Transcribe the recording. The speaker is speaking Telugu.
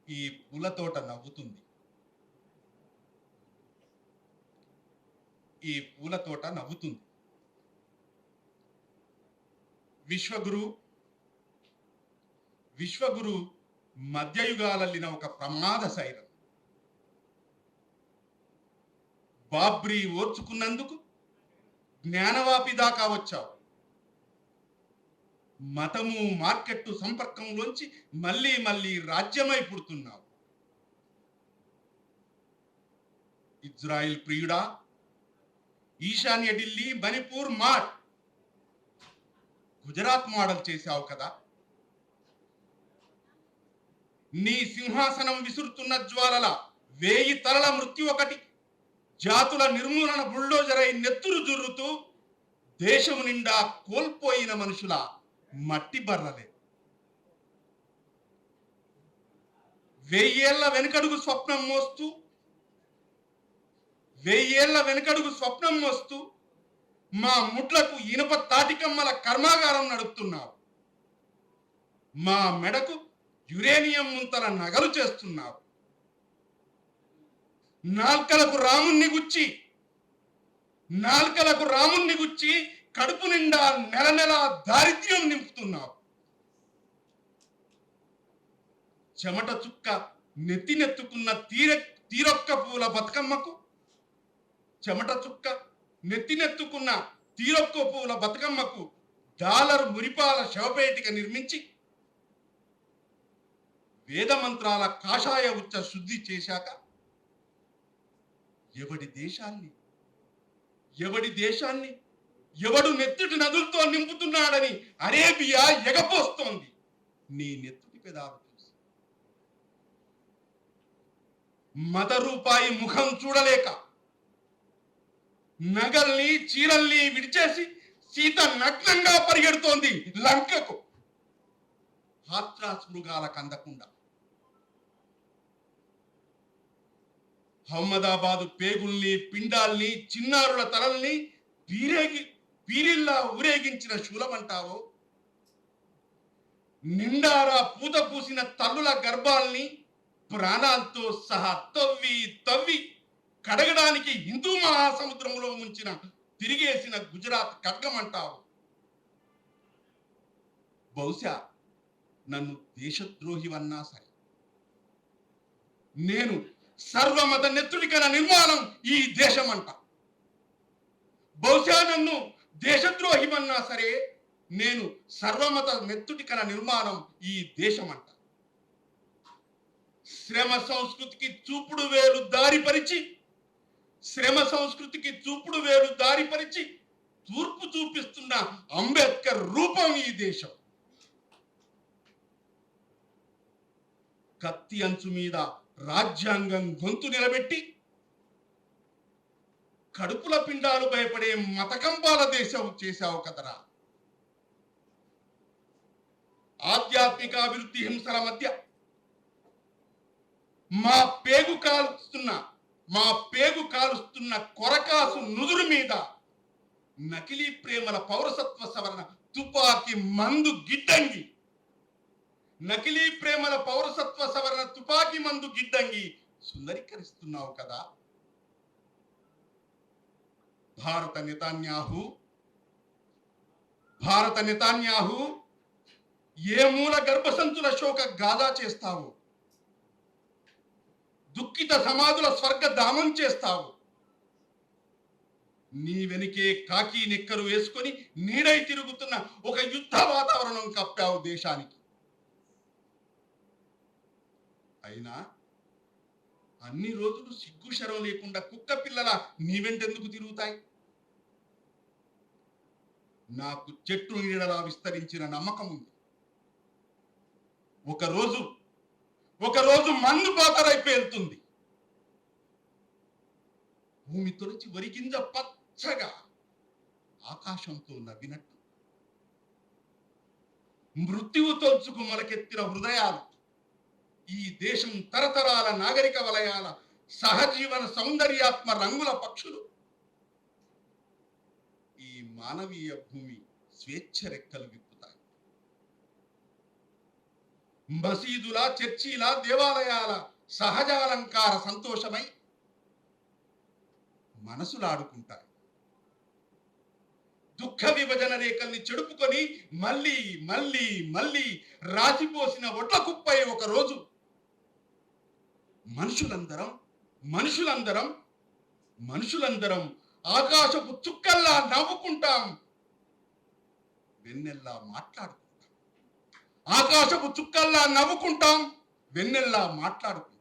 ఈ పూల తోట నవ్వుతుంది. ఈ పూల తోట నవ్వుతుంది. విశ్వగురు విశ్వగురు మధ్యయుగాలల్లిన ఒక ప్రమాద సైరం. బాబ్రీ ఓర్చుకున్నందుకు జ్ఞానవాపి దాకా వచ్చావు. మతము మార్కెట్టు సంపర్కంలోంచి మళ్ళీ మళ్ళీ రాజ్యమై పుడుతున్నావు. ఇజ్రాయిల్ ప్రియుడా, ఈశాన్య ఢిల్లీ, మణిపూర్ మాట్, గుజరాత్ మోడల్ చేశావు కదా. నీ సింహాసనం విసురుతున్న జ్వాలల 1000 తలల మృత్యు ఒకటి. జాతుల నిర్మూలన బుల్డోజరై నెత్తురు జుర్రుతూ దేశం నిండా కోల్పోయిన మనుషుల మట్టి బర్రలే. 1000 ఏళ్ల వెనుకడుగు స్వప్నం మోస్తూ మా ముడ్లకు ఇనుప తాటికమ్మల కర్మాగారం నడుపుతున్నావు. మా మెడకు యురేనియం ముంతల నగలు చేస్తున్నావు. నాల్కలకు రాముణ్ణి గుచ్చి కడుపు నిండా నెల నెల దారిద్ర్యం నింపుతున్నావు. చెమట చుక్క నెత్తినెత్తుకున్న తీరొక్క పూల బతుకమ్మకు డాలర్ మురిపాల శవపేటిక నిర్మించి వేద మంత్రాల కాషాయ ఉచ్చ శుద్ధి చేశాక ఎవడి దేశాన్ని ఎవడు నెత్తుటి నదులతో నింపుతున్నాడని అరేబియా ఎగపోస్తోంది నీ నెత్తుటి పెదాలు చూసి. మత రూపాయి ముఖం చూడలేక నగల్ని చీరల్ని విడిచేసి సీత నగ్నంగా పరిగెడుతోంది లంకకు, హాత్రాస్ మృగాలకు అందకుండా. అహ్మదాబాదు పేగుల్ని, పిండాల్ని, చిన్నారుల తలల్ని పీరిల్లా ఊరేగించిన శూలమంటావో, నిండారా పూత పూసిన తల్లుల గర్భాల్ని ప్రాణాలతో సహా తవ్వి కడగడానికి హిందూ మహాసముద్రంలో ముంచిన తిరిగేసిన గుజరాత్ ఖడ్గమంటావు. బహుశా నన్ను దేశద్రోహివన్నా సరే, నేను సర్వమత నెత్తుడికన నిర్మాణం ఈ దేశమంట. బహుశా నన్ను దేశద్రోహిమన్నా సరే, నేను సర్వమత నెత్తుడికన నిర్మాణం ఈ దేశమంట. శ్రమ సంస్కృతికి చూపుడు వేలు దారిపరిచి తూర్పు చూపిస్తున్న అంబేద్కర్ రూపం ఈ దేశం. కత్తి అంచు మీద రాజ్యాంగం గొంతు నిలబెట్టి కడుపుల పిండాలు భయపడే మతకంపాల దేశం చేశావు కదరా. ఆధ్యాత్మిక అభివృద్ధి హింసల మధ్య మా పేగు కాలుస్తున్న కొరకాసు నుదురు మీద నకిలీ ప్రేమల పౌరసత్వ సవరణ తుపాకీ మందు గిడ్డంగి సుందరీకరిస్తున్నావు కదా. భారత నెతాన్యాహు ఏ మూల గర్భసంతుల శోక గాథా చేస్తావు, దుఃఖిత సమాధుల స్వర్గధామం చేస్తావు. నీ వెనుకే కాకి నిక్కరు వేసుకొని నీడై తిరుగుతున్న ఒక యుద్ధ వాతావరణం కప్పావు దేశానికి. అయినా అన్ని రోజులు సిగ్గు శరం లేకుండా కుక్క పిల్లల నీ వెంటెందుకు తిరుగుతాయి? నాకు చెట్టు నీడలా విస్తరించిన నమ్మకం ఉంది. ఒకరోజు మందు పాతరై పేలుతుంది. భూమి తొలిచి వరిగింజ పచ్చగా ఆకాశంతో నవ్వినట్టు మృత్యువు తొలుచుకు మొలకెత్తిన హృదయాలు, ఈ దేశం తరతరాల నాగరిక వలయాల సహజీవన సౌందర్యాత్మ రంగుల పక్షులు, ఈ మానవీయ భూమి స్వేచ్ఛ రెక్కలు విప్పుతాయి. మసీదుల, చర్చీల, దేవాలయాల సహజాలంకార సంతోషమై మనసులాడుకుంటాయి. దుఃఖ విభజన రేఖల్ని చెడుపుకొని మళ్ళీ మళ్ళీ మళ్ళీ రాసిపోసిన ఒట్ల కుప్పై ఒక రోజు మనుషులందరం మనుషులందరం మనుషులందరం ఆకాశపు చుక్కల్లా నవ్వుకుంటాం, వెన్నెల్లా మాట్లాడుకుంటాం. ఆకాశపు చుక్కల్లా నవ్వుకుంటాం, వెన్నెల్లా మాట్లాడుకుంటాం.